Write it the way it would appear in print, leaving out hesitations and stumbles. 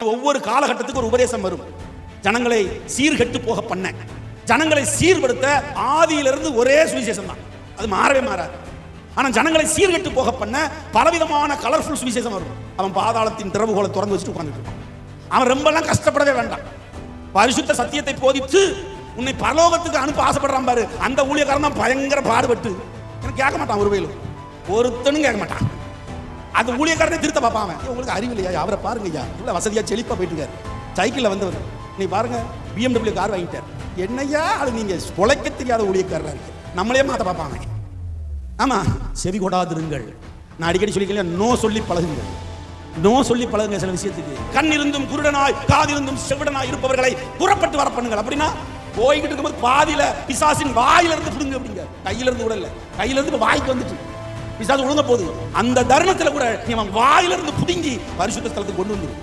ஒவ்வொரு காலகட்டத்துக்கு ஒரு உபதேசம் வரும். ஜனங்களை சீர்கெட்டு போக பண்ண, ஜனங்களை சீர்படுத்த ஆதியிலிருந்து ஒரே சுவிசேஷம் தான், அது மாறவே மாறாது. ஆனா ஜனங்களை சீர்கெட்டு போக பண்ண பலவிதமான கலர்ஃபுல் சுவிசேஷம் வரும். அவன் பாதாளத்தின் திறவுகோலை திறந்து வச்சுட்டு உட்கார்ந்துட்டு இருப்பான். அவன் ரொம்பலாம் கஷ்டப்படவே வேண்டாம். பரிசுத்த சத்தியத்தை போதித்து உன்னை பரலோகத்துக்கு அனுப்ப ஆசைப்படுறான் பாரு, அந்த ஊழியக்காரன் தான் பயங்கர பாடுபட்டு எனக்கு கேட்க மாட்டான். ஒருத்தனும் கேட்க மாட்டான். அந்த ஊழியக்காரனை திருத்த பார்ப்பான். உங்களுக்கு அறிவு இல்லையா? அவரை பாருங்க ஐயா, இவ்வளவு வசதியா செழிப்பா போயிட்டு இருக்காரு, சைக்கிள்ல வந்தவர். நீ பாருங்க BMW கார் வாங்கிட்டார். என்னையா அது, நீங்க கொலைக்க தெரியாத ஊழியக்காரரா இருக்கு. நம்மளே மாத்த பார்ப்பாங்க. ஆமா, செவி கொடாதிருங்கள். நான் அடிக்கடி சொல்லிக்கலாம், நோ சொல்லி பழகுங்கள், நோ சொல்லி பழகுங்க. சில விஷயத்துக்கு கண் இருந்தும் குருடனாய், காது இருந்தும் செவிடனாய் இருப்பவர்களை புறப்பட்டு வர பண்ணுங்கள். அப்படின்னா போய்கிட்டு இருக்கும்போது பாதியில பிசாசின் வாயில இருந்து புடுங்க அப்படிங்க. கையில இருந்து கூட இல்ல, கையில இருந்து வாய்க்கு வந்துட்டு பிசாசு ஒழுங்க போகுது. அந்த தருணத்துல கூட நீ வாயில இருந்து புடுங்கி பரிசுத்த ஸ்தலத்துக்கு கொண்டு வந்துடும்.